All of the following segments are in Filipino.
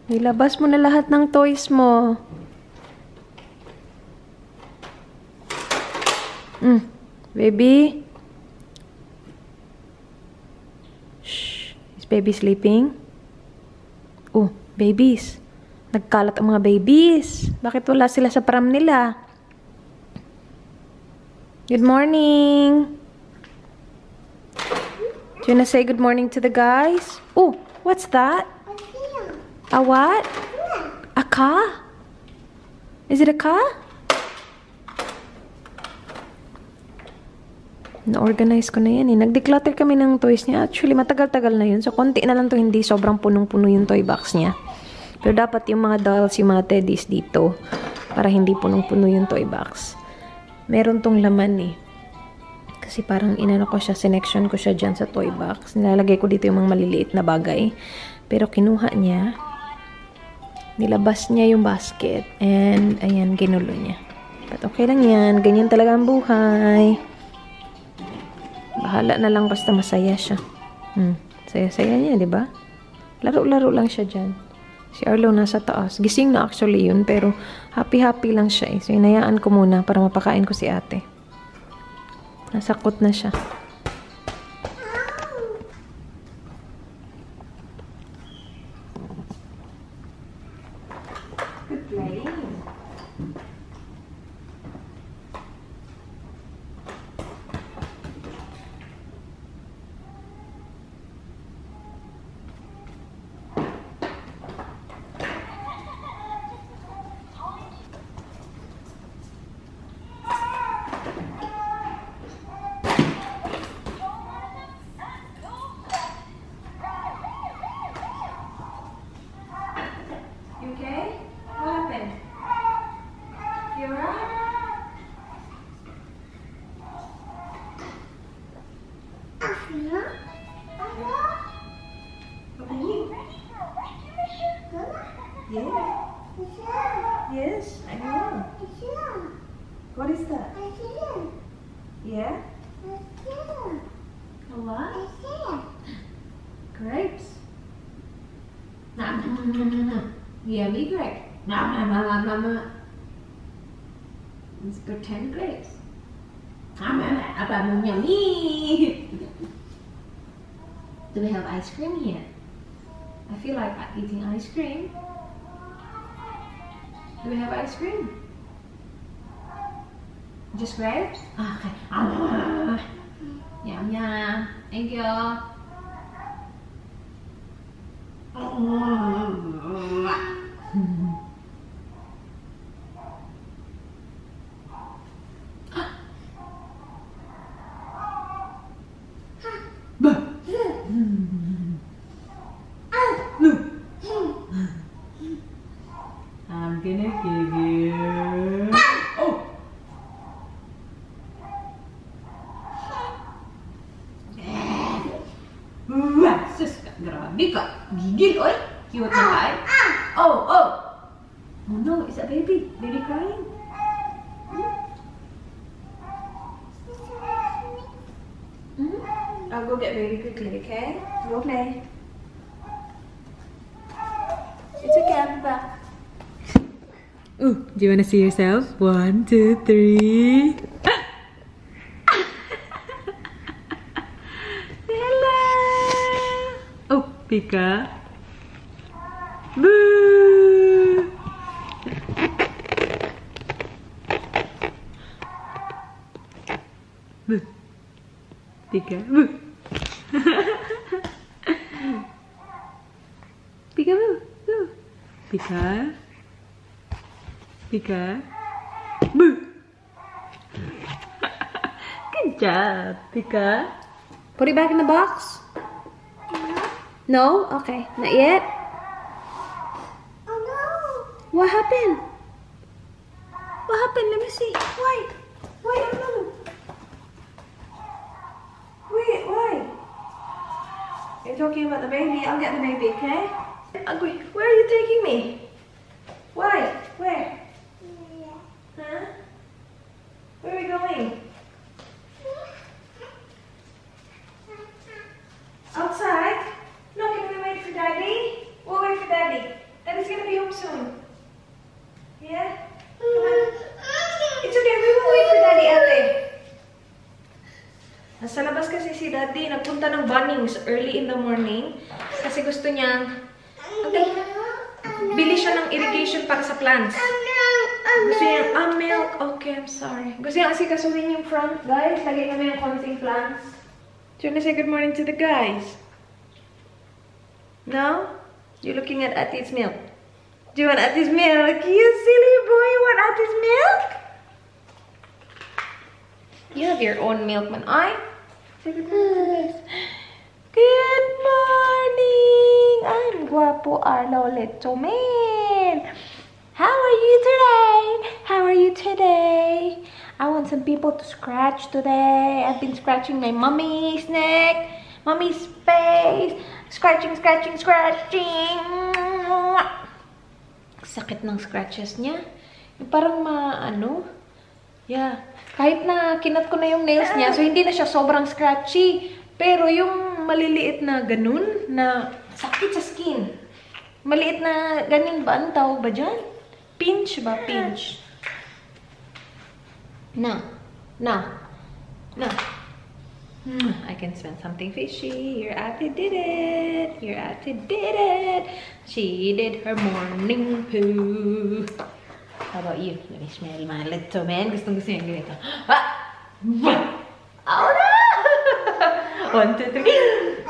Ilabas mo na lahat ng toys mo. Baby? Shh. Is baby sleeping? Oh, babies. Nagkalat ang mga babies. Bakit wala sila sa pram nila? Good morning. Do you wanna say good morning to the guys? Oh, what's that? A what? A car? Is it a car? Na-organize ko na yan eh. Nag-declutter kami ng toys niya. Actually, matagal-tagal na yun. So, konti na lang to. Hindi sobrang punong-puno yung toy box niya. Pero dapat yung mga dolls, yung mga teddies dito. Para hindi punong-puno yung toy box. Meron tong laman eh. Kasi parang inano ko siya, sinection ko siya dyan sa toy box. Nilalagay ko dito yung mga maliliit na bagay. Pero kinuha niya. Nilabas niya yung basket. And, ayan, ginulo niya. But okay lang yan. Ganyan talaga ang buhay. Bahala na lang basta masaya siya. Saya-saya niya, di ba? Laro-laro lang siya dyan. Si Arlo nasa taas. Gising na actually yun, pero happy-happy lang siya eh. So, inayaan ko muna para mapakain ko si ate. Nasakot na siya. Good playing. Yes, I know. What is that? Yeah? A what? Grapes? Yummy grapes. Let's pretend grapes. Yummy. Do we have ice cream here? I feel like eating ice cream. Do we have ice cream? Just grapes? Okay. Yum yum. Thank you. I'm gonna give you. Oh! Sus, grabe ka. Gigil, oy. Cute na ka eh. Oh, oh! Oh no, it's a baby. Baby crying. I'll go get baby quickly, okay? Go play. It's okay, I'll be back. Ooh, do you want to see yourself? 1, 2, 3. Hello! Oh, Pika. Boo! Boo. Pika. Boo. Pika, boo. Boo. Pika. Pika. Boo! Good job, Pika. Put it back in the box? No? Okay. Not yet? Oh no! What happened? What happened? Let me see. Why? Why? Oh no! Wait, why? You're talking about the baby? I'll get the baby, okay? Ugly. Where are you taking me? Why? Where? Huh? Where are we going? Outside? No, can we wait for Daddy? We'll wait for Daddy. Daddy's is early in the morning. Kasi gusto niyang bili siya ng irrigation para sa plants. Gusto niya, milk. Okay, I'm sorry. Gusto niya kasi kasuhin yung front, guys. Lagay kami yung konting plants. Do you want to say good morning to the guys? No? You're looking at Ati's milk. Do you want Ati's milk? You silly boy, you want Ati's milk? You have your own milk, man. Say good morning. Good morning! I'm Guapo Arlo Little Man. How are you today? How are you today? I want some people to scratch today. I've been scratching my mommy's neck, mommy's face. Scratching, scratching, scratching. Sakit ng scratches niya. Yung parang yeah. Kahit na kinat ko na yung nails niya, so hindi na siya sobrang scratchy. Pero yung maliliit na ganun, na sakit sa skin. Maliit na ganun ba? Ang tawag ba dyan? Pinch ba? Pinch. No. I can smell something fishy. Your auntie did it. Your auntie did it. She did her morning poo. How about you? Let me smell my little man. Gusto niya ganito. Oh no! 1, 2, 3.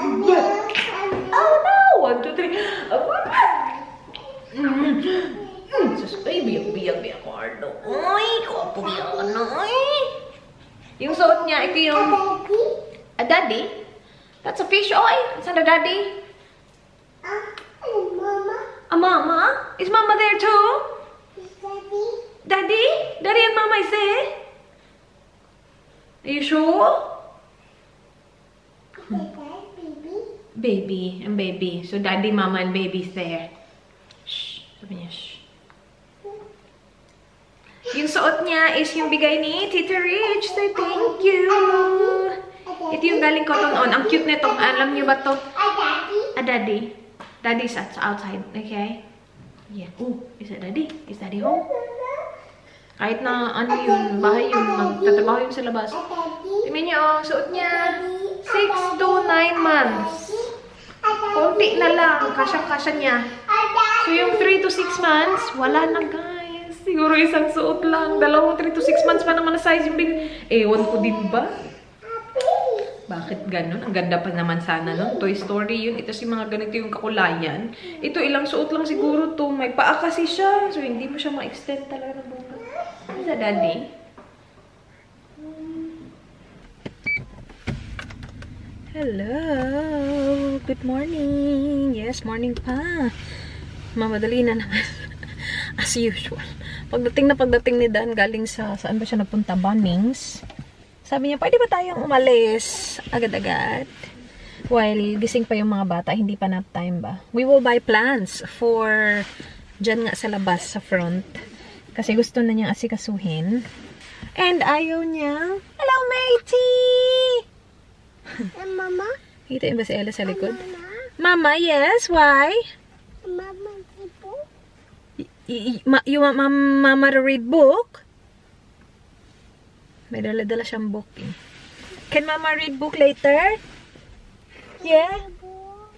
Oh no! 1, 2, 3. Sus, biyak ako, Arlo. Ay, kapo yan. Yung suot niya, ito yung... A daddy? That's a fish oil. It's not a daddy. Mama. A mama? Is mama there too? Is Daddy? Daddy? Daddy and mama is there? Are you sure? Baby. Baby and baby. So daddy, mama, and baby's there. Shh. Sabi niya, shh. Yung suot niya is yung bigay ni Tita Rich. So thank you. Ito yung galing Cotton On. Ang cute nito. Alam niyo ba to? A daddy. Daddy's outside. Okay? Yeah. Oh, is that daddy? Is daddy home? Kahit na ano yun, bahay yun, magtatrabaho yun sa labas. Tingnan niyo, ang suot niya, 6 to 9 months. Konti na lang, kasya-kasya niya. So yung 3 to 6 months, wala na guys. Siguro isang suot lang. Dalawang 3 to 6 months pa naman na size yung ewan ko din ba? Bakit ganun? Ang ganda pa naman sana, no? Toy Story yun. Ito si mga ganito yung kakulayan. Ito ilang suot lang siguro to. May paa kasi siya. So hindi mo siya ma-extend talaga ng bunga. Is that daddy? Hello! Good morning! Yes, morning pa. Mamadali na naman. As usual. Pagdating ni Dan, galing saan ba siya napunta? Bunnings. Sabi niya, pwede ba tayong umalis agad-agad? While gising pa yung mga bata, hindi pa nap time ba? We will buy plants for dyan nga sa labas, sa front. Kasi gusto na niyang asikasuhin. And ayaw niya. Hello, matey! Mama? Kita yung ba si Ella sa likod? Mama? Mama, yes? Why? Mama, tipo? You want Mama to read book? May dala-dala siyang book eh. Can Mama read book later? Yeah?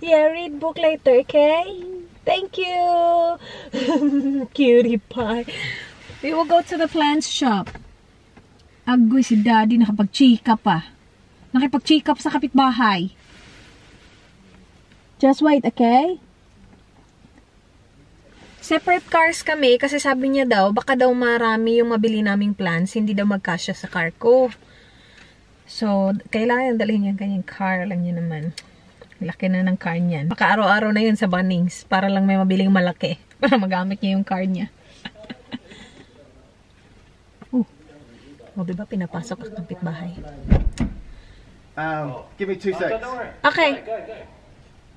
Yeah, read book later, okay? Thank you! Cutie pie. We will go to the plants shop. Agoy si Daddy, nakapag-chika pa. Nakipag-chika pa sa kapitbahay. Just wait, okay? Separate cars kami kasi sabi niya daw, baka daw marami yung mabili naming plants, hindi daw magkasya sa car ko. So, kailangan dalhin yung kanyang car lang niya naman. Laki na ng car niyan. Baka araw-araw na yun sa Bunnings para lang may mabiling malaki. Para magamit niya yung car niya. O, diba pinapasok ang kapitbahay? Give me 2 secs. Okay.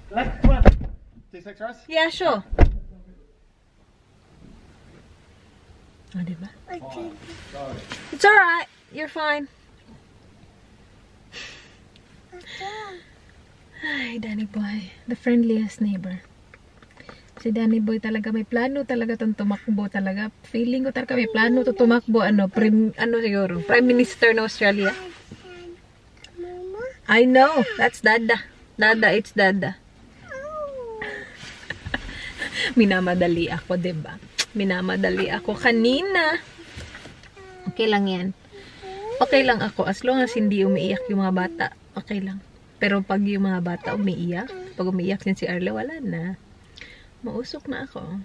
Come on. 2 secs, Russ? Yeah, sure. Oh, diba? It's alright. You're fine. Ay, Danny Boy. The friendliest neighbor. Si Danny Boy talaga may plano talaga itong tumakbo talaga. Feeling ko talaga may plano to tumakbo. Siguro? Prime Minister ng Australia. Mama? I know. That's Dada. Dada, it's Dada. Minamadali ako, diba? Minamadali ako kanina. Okay lang yan. Okay lang ako. As long as hindi umiiyak yung mga bata, okay lang. Pero pag yung mga bata umiiyak, pag umiiyak din si Arlo, wala na. Mausok na ako.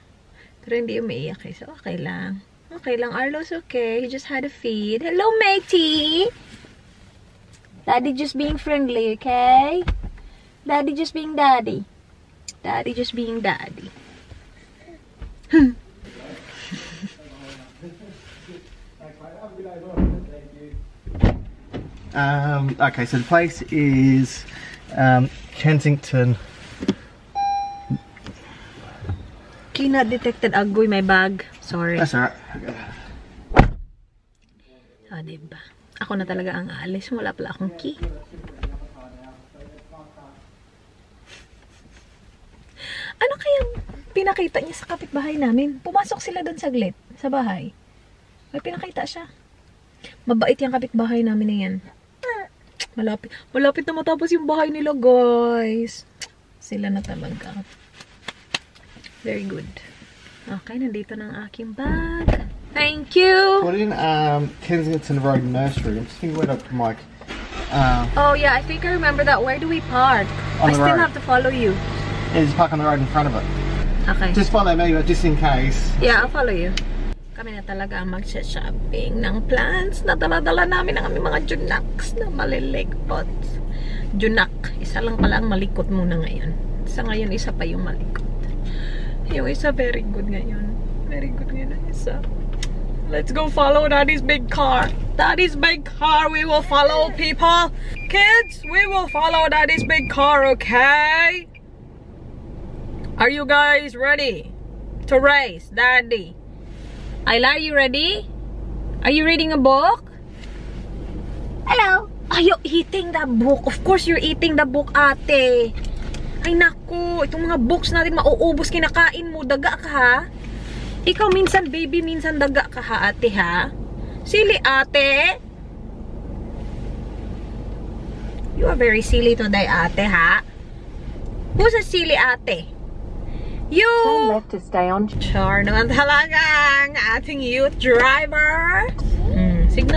Pero hindi umiiyak eh. So, okay lang. Okay lang. Arlo's okay. He just had a feed. Hello, matey! Daddy just being friendly, okay? Daddy just being daddy. Daddy just being daddy. Okay, so the place is Kensington. Kina detected agoy my bag. Sorry. That's alright. Ah, diba? Ako na talaga ang aalis. Wala pala akong key. Ano kayang pinakita niya sa kapitbahay namin? Pumasok sila doon saglit sa bahay. May pinakita siya. Mabait yung kapitbahay namin na yan. Malapit na matapos yung bahay nila, guys. Sila na talaga. Very good. Okay, nandito na ang aking bag. Thank you! Put in Kensington Road Nursery. I'm just thinking where to put my... Oh yeah, I think I remember that. Where do we park? On I the still road. have to follow you. Yeah, just park on the road in front of it. Okay. Just follow me, but just in case. Yeah, I'll follow you. Kami na talaga ang mag-shopping ng plants na dala-dala namin ang aming mga junaks na malilikot. Junak. Isa lang pala ang malikot muna ngayon. Sa ngayon, isa pa yung malikot. Yung isa, very good ngayon. Very good ngayon ang isa. Let's go follow Daddy's big car. Daddy's big car. We will follow, people. Kids, we will follow Daddy's big car, okay? Are you guys ready to race Daddy? Ayla, are you ready? Are you reading a book? Hello. Are you eating the book? Of course you're eating the book, ate. Ay naku, itong mga books natin mauubos, kinakain mo. Daga ka ha? Ikaw minsan baby, minsan daga ka ha, ate ha? Silly ate. You are very silly today, ate ha? Who's a silly ate? You! Turn left to stay on. Char naman talaga ang ating youth driver.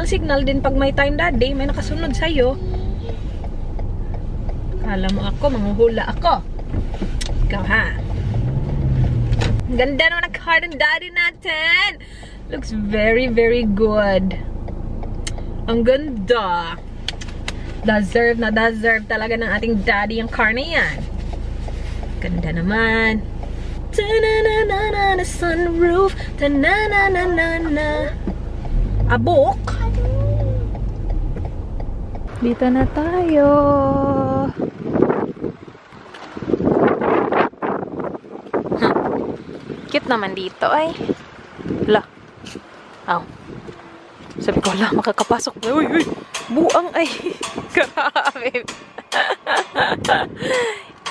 Signal din pag may time, Daddy. May nakasunod sa'yo. Kala mo ako, manghuhula ako. Ikaw ha. Ganda naman ang car ng Daddy natin. Looks very, very good. Ang ganda. Deserve na deserve talaga ng ating Daddy yung car na yan. Ganda naman. Ta-na-na-na-na, sunroof. Ta-na-na-na-na-na. A book? Dito na tayo. Cute naman dito ay. Hala. Aw. Sabi ko, hala, makakapasok. Uy, uy. Buang ay. Grabe.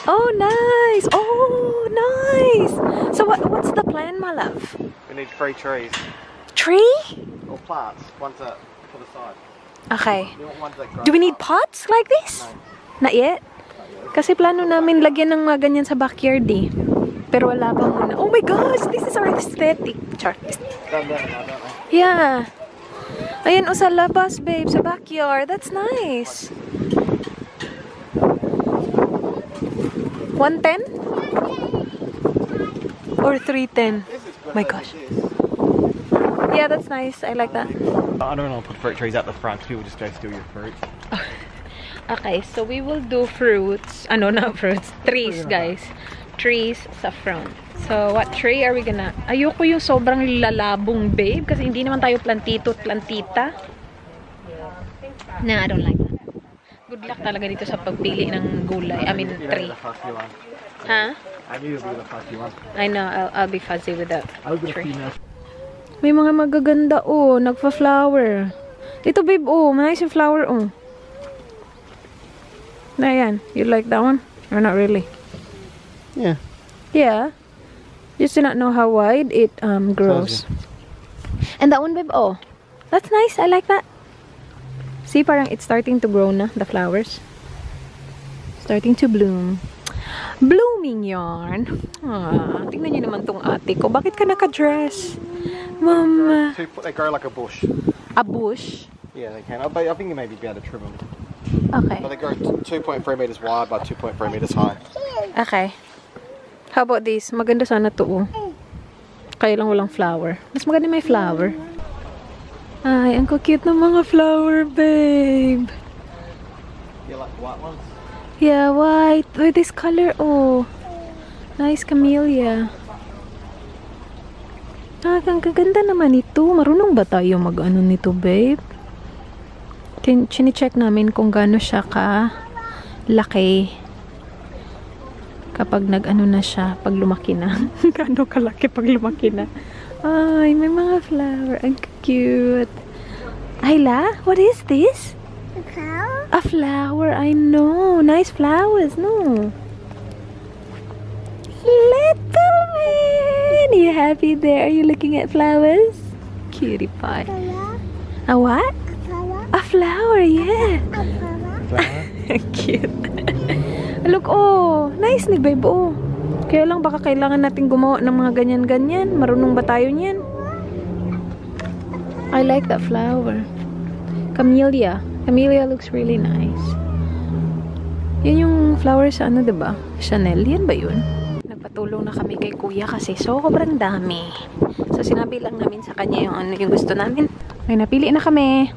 Oh, nice. Oh, nice. So what's the plan, my love? We need 3 trees. Tree? Or plants. One's for the side. Okay. You want ones that grow Do we need up? pots like this? Not yet. Kasi plano namin lagyan ng mga ganyan sa backyard eh. Pero wala pa muna. Oh my gosh, this is our aesthetic. Chart. Done that now, don't they? Yeah. Ayan, o sa labas, babe. Sa backyard. That's nice. 110? Or 310? This is good. My gosh. Yeah, that's nice. I like that. I don't want to put fruit trees out the front. People just go steal your fruit. Okay, so we will do fruits. Ano na fruits? Trees, guys. Trees sa front. So, what tree are we gonna... Ayoko yung sobrang lalabong, babe. Kasi hindi naman tayo plantito at plantita. No, I don't like that. Good luck talaga dito sa pagpili ng gulay. I mean, tree. Huh? I knew you'd be the fussy one. I know, I'll be fuzzy with that tree. female. May mga magaganda, oh. Nagpa-flower. Ito, babe, oh. Nice yung flower, oh. Na yan. You like that one? Or not really? Yeah. Yeah. Just do not know how wide it grows. And that one, babe, oh. That's nice. I like that. See, parang it's starting to grow na, the flowers. Starting to bloom. Blooming yarn. Tingnan niyo naman tong ate ko. Bakit ka naka-dress? Mama. They grow like a bush. A bush? Yeah, they can. I think you maybe be able to trim them. Okay. But they grow 2.3 meters wide by 2.3 meters high. Okay. How about this? Maganda sana to, oh. Kaya lang walang flower. Mas maganda may flower. Ay, ang cute ng mga flower, babe. Yeah, like the white ones. Yeah, white. With this color, oh. Nice camellia. Ang gaganda naman ito. Marunong ba tayo mag-ano nito, babe? Chine-check namin kung gaano siya ka-laki. Kapag nag-ano na siya, pag lumaki na. Gaano kalaki pag lumaki na. Ay, may mga flower. Ang cute. Ayla, what is this? A flower? A flower, I know. Nice flowers, no? Little man! Are you happy there? Are you looking at flowers? Cutie pie. A what? A flower? A flower, yeah. A flower? Flower? Cute. Look, oh. Nice ni babe, oh. Kaya lang baka kailangan natin gumawa ng mga ganyan-ganyan. Marunong ba tayo niyan? I like that flower. Camellia. Camellia looks really nice. Yan yung flower sa ano, diba? Chanel. Yan ba yun? Nagpatulong na kami kay kuya kasi sobrang dami. So, sinabi lang namin sa kanya yung ano yung gusto namin. May napili na kami.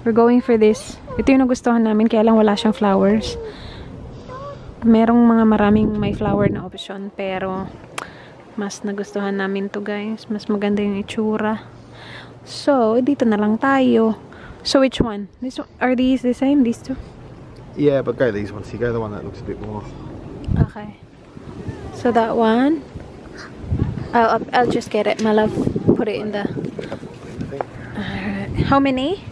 We're going for this. Ito yung nagustuhan namin, kaya lang wala siyang flowers. Merong mga maraming may flower na option, pero mas nagustuhan namin to, guys. Mas maganda yung itsura. So, dito na lang tayo. So, which one? This one? Are these the same? These two? Yeah, but go these ones. You go the one that looks a bit more. Okay. So, that one. I'll just get it, my love. Put it in the... How many?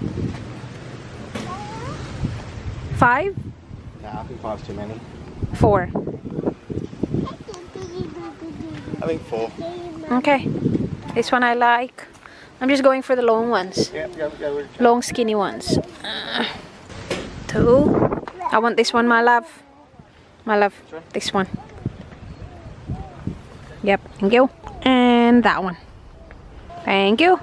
5? Nah, I think 5's too many. 4. I think 4. Okay. This one I like. I'm just going for the long ones. Yeah, go. Long skinny ones. 2. I want this one, my love. My love. This one. Yep. Thank you. And that one. Thank you.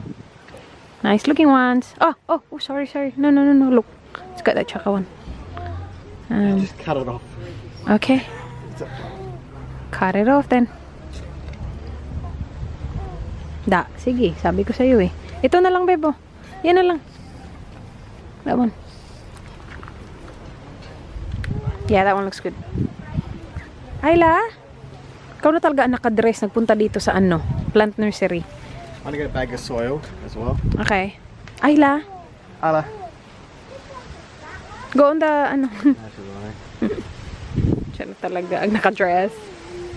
Nice looking ones. Oh, sorry. No. Look. It's got that chaka one. Just cut it off. Okay. Cut it off then. Sige. Sabi ko sa'yo eh. Ito na lang, bebo. Yan na lang. That one. Yeah, that one looks good. Ayla? Ikaw na talaga nakadress. Nagpunta dito sa ano? Plant nursery. I'm gonna get a bag of soil as well. Okay. Ayla? Ala. Go on the ano? Siya na talaga ang nakadress.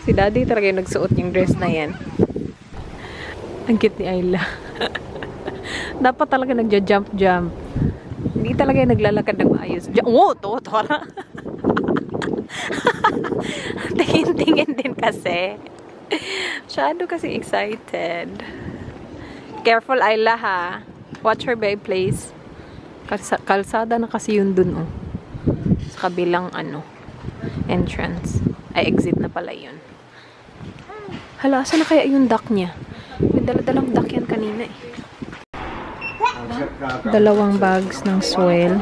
Si daddy talaga yung nagsuot yung dress na yan. Ang cute ni Ayla. Dapat talaga nagja-jump. Hindi talaga yung naglalakad ng maayos. Oh, tora. Tingin din kasi. Masyado kasi excited. Careful, Ayla, ha. Watch her, babe, please. Kalsada na kasi yun dun, oh. Sa kabilang, entrance. Ay, exit na pala yun. Hala, saan na kaya yung duck niya? May dala-dalang duck yan kanina, eh. 2 bags ng soil.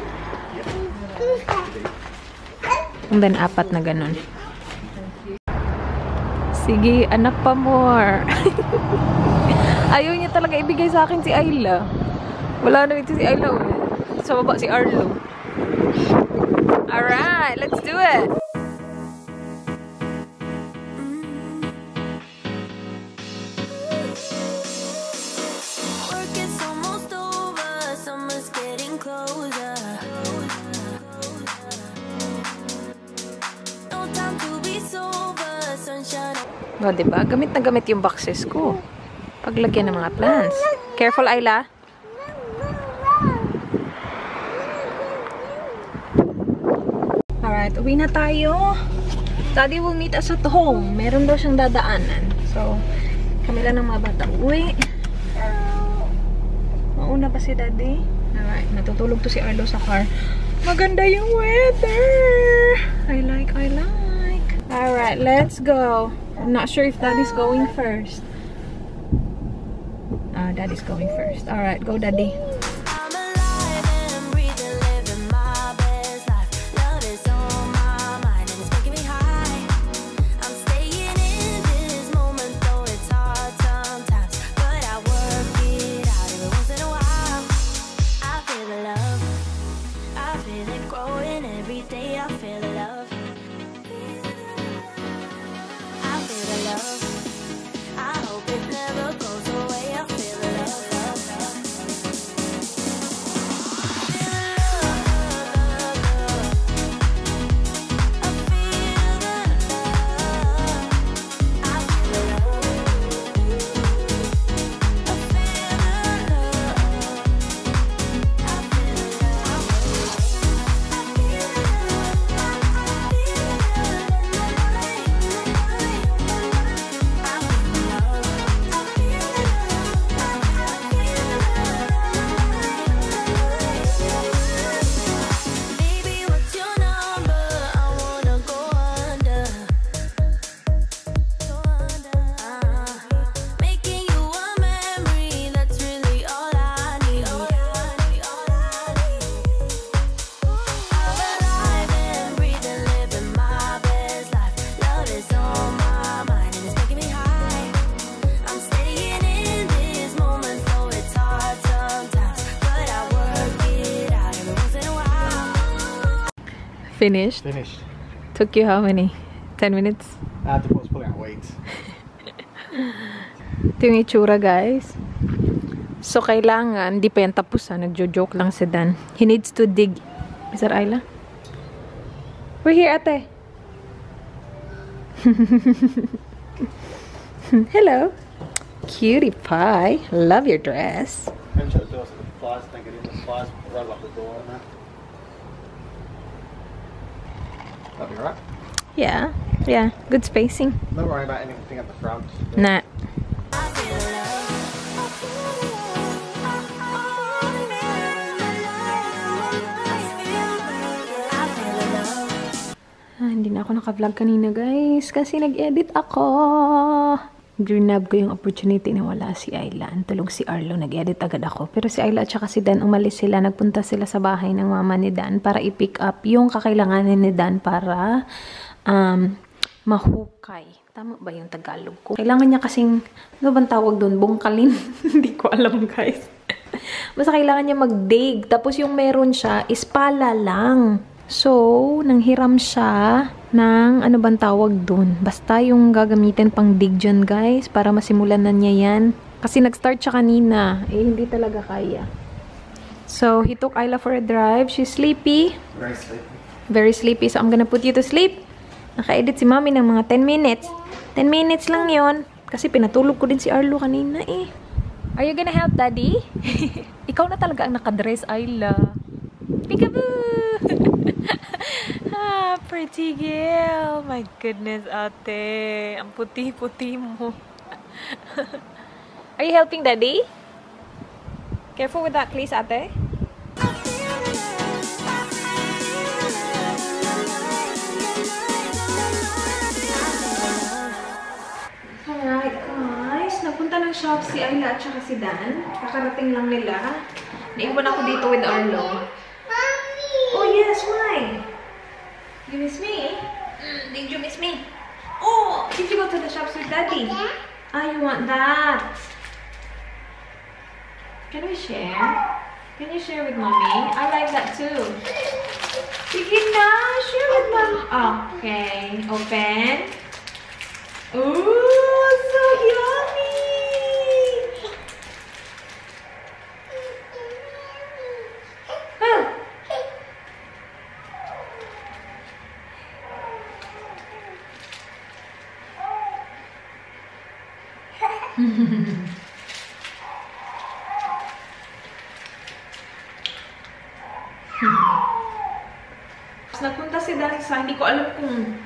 And then 4 na ganun. Sige, anak pa more. Ayaw niya talaga ibigay sa akin si Ayla. Wala na ito si Ayla. Sa baba si Arlo. Alright, let's do it! O, diba? Gamit na gamit yung boxes ko. Paglagyan ng mga plants. Careful, Ayla. Alright, uwi na tayo. Daddy will meet us at home. Meron daw siyang dadaanan. So, kami lang ng mga bata uwi. Mauna pa si Daddy. Alright, natutulog to si Arlo sa car. Maganda yung weather. I like. Alright, let's go. I'm not sure if Daddy's going first. Daddy's going first. Alright, go Daddy. Finished? Finished. Took you how many? 10 minutes? I had to put out weights. Ito yung itsura, guys. So, kailangan, di pa yan tapos ha. Nagjo-joke lang si Dan. He needs to dig. Mr. Ayla? We're here, ate. Hello. Cutie pie. Love your dress. Maybe shut the door so the flies don't get in. The flies right up the door and that. That'll be alright. Yeah. Yeah. Good spacing. Not worrying about anything at the front. Nah. Hindi na ako naka-vlog kanina, guys. Kasi nag-edit ako. Grinab ko yung opportunity na wala si Ayla. Tulong si Arlo, nag-edit agad ako. Pero si Ayla at saka si Dan, umalis sila. Nagpunta sila sa bahay ng mama ni Dan para i-pick up yung kakailanganin ni Dan para mahukay. Tama ba yung Tagalog ko? Kailangan niya kasing, ano bang tawag doon? Bungkalin? Hindi ko alam, guys. Basta kailangan niya mag-dig. Tapos yung meron siya is pala lang. So, nanghiram siya ng, ano bang tawag dun? Basta yung gagamitin pang dig dyan, guys, para masimulan na niya yan. Kasi nag-start siya kanina. Hindi talaga kaya. So, he took Ayla for a drive. She's sleepy. Very sleepy. Very sleepy. So, I'm gonna put you to sleep. Naka-edit si Mami ng mga 10 minutes. 10 minutes lang yon. Kasi pinatulog ko din si Arlo kanina eh. Are you gonna help, Daddy? Ikaw na talaga ang nakadress, Ayla. Peekaboo! Pretty girl. My goodness, ate. Ang puti-puti mo. Are you helping Daddy? Careful with that, please, ate. Alright, guys. Nagpunta ng shop si Ayla at saka si Dan. Kakarating lang nila. Naiwan ako dito with Arlo. Oh, yes, why? You miss me? Did you miss me? Oh, did you go to the shops with Daddy? Ah, you want that? Can we share? Can you share with Mommy? I like that too. Sige na, share with Mom. Okay, open. Ooh, so yummy! Oh. Nagpunta si Dan sa, hindi ko alam kung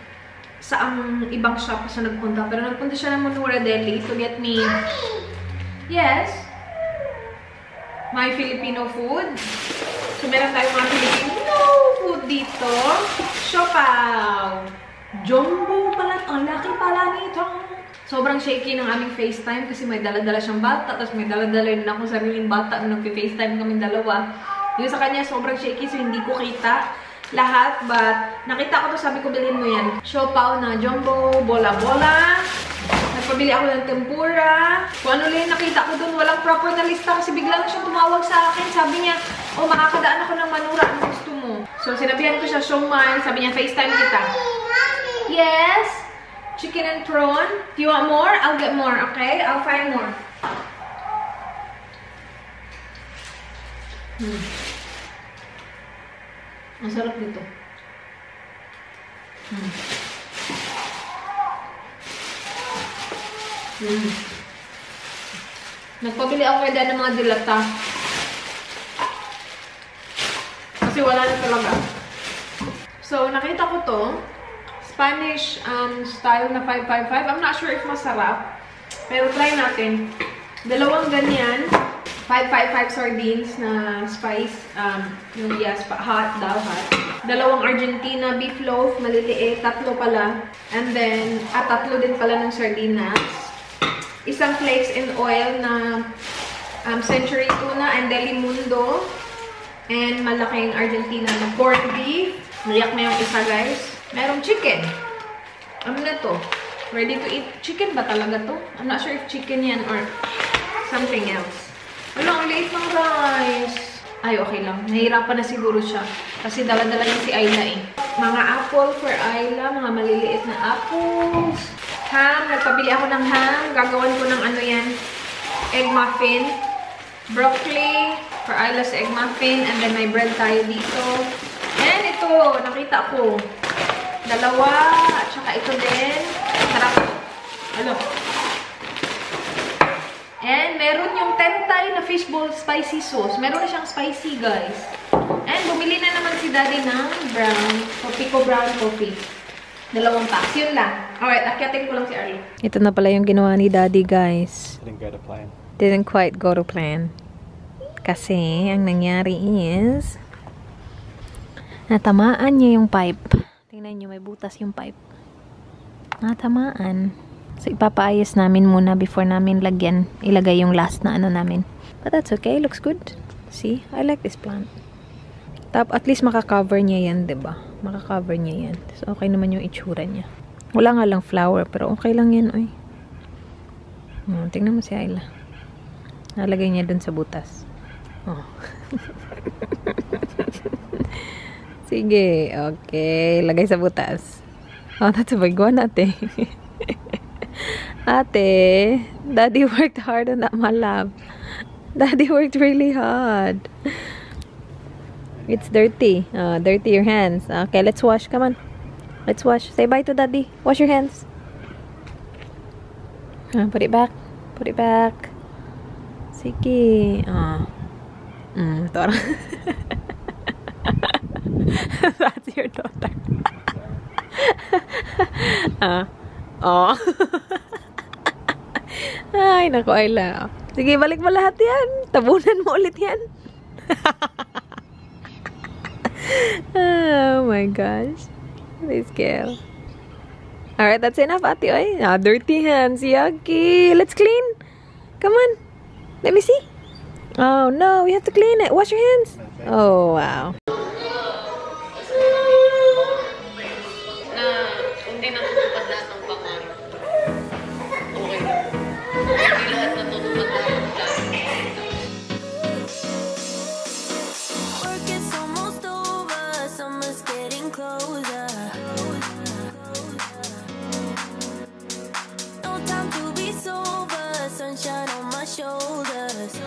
saang ibang shop siya nagpunta, pero nagpunta siya ng Monura Deli to get me, yes, my Filipino food. So meron tayo mga Filipino food dito. Siopaw. Jumbo pala. Ang laki pala nito. Sobrang shaky ng aming FaceTime kasi may dala-dala siyang bata. Tapos may dala-dala rin akong sariling bata nung nag-FaceTime kaming dalawa. Yung sa kanya sobrang shaky so hindi ko kita lahat. But nakita ko to, sabi ko bilhin mo yan. Siopaw na jumbo, bola-bola. Nagpabili ako ng tempura. Kung ano lang nakita ko dun, walang proper na lista kasi bigla lang siyang tumawag sa akin. Sabi niya, oh makakadaan ako ng manura. Ano gusto mo? So sinabihan ko siya, siomai. Sabi niya, FaceTime kita. Yes! Chicken and prawn. Do you want more? I'll get more, okay? I'll find more. Ang sarap dito. Nagpabili ako kaya ng mga dilata. Kasi wala na talaga. So, nakita ko to. Spanish style na 555. I'm not sure if masarap. Pero try natin. Dalawang ganyan. 555 sardines na spice. Yung yes, hot daw, hot. Dalawang Argentina beef loaf, maliliit. 3 pala. And then, 3 din pala ng sardinas. Isang flakes in oil na century tuna and Delimundo. And malaking Argentina na corned beef. Naiyak na yung isa, guys. Merong chicken. Ano na to? Ready to eat. Chicken ba talaga to? I'm not sure if chicken yan or something else. Wala, ang liit ng rice. Ay, okay lang. Nahihirapan na siguro siya. Kasi dala-dala niya si Ayla eh. Mga apple for Ayla. Mga maliliit na apples. Ham. Nagpabili ako ng ham. Gagawan ko ng ano yan. Egg muffin. Broccoli. For Ayla's egg muffin. And then may bread tayo dito. And ito. Nakita ko. 2. At saka ito din. Sarap. Ano? And meron yung Tentay na fishbowl spicy sauce. Meron na siyang spicy, guys. And bumili na naman si Daddy ng brown. Pico brown coffee. 2 packs. Yun lang. Alright, akyatin ko lang si Arlo. Ito na pala yung ginawa ni Daddy, guys. Didn't go to plan. Didn't quite go to plan. Kasi, ang nangyari is, natamaan niya yung pipe. Tingnan niyo, may butas yung pipe. Natamaan. So, ipapaayos namin muna before namin ilagay yung last na ano namin. But that's okay. Looks good. See? I like this plant. At least makakover niya yan, diba? Makakover niya yan. So, okay naman yung itsura niya. Wala nga lang flower, pero okay lang yan, oy. Tingnan mo si Ayla. Nalagay niya dun sa butas. Oh. Sige, okay. Lagay sa butas. Oh, that's a big one, ate. Ate, Daddy worked hard on that, my love. Daddy worked really hard. It's dirty. Dirty your hands. Okay, let's wash. Come on. Let's wash. Say bye to Daddy. Wash your hands. Put it back. Put it back. Sige. Tora. That's your daughter. Oh. Ay, naku, Ayla. Sige, balik mo lahat yan. Tabunan mo ulit yan. Oh my gosh. This girl. Alright, that's enough, ate. Oy. Dirty hands. Yucky. Let's clean. Come on. Let me see. Oh, no. We have to clean it. Wash your hands. Oh, wow. Shoulders.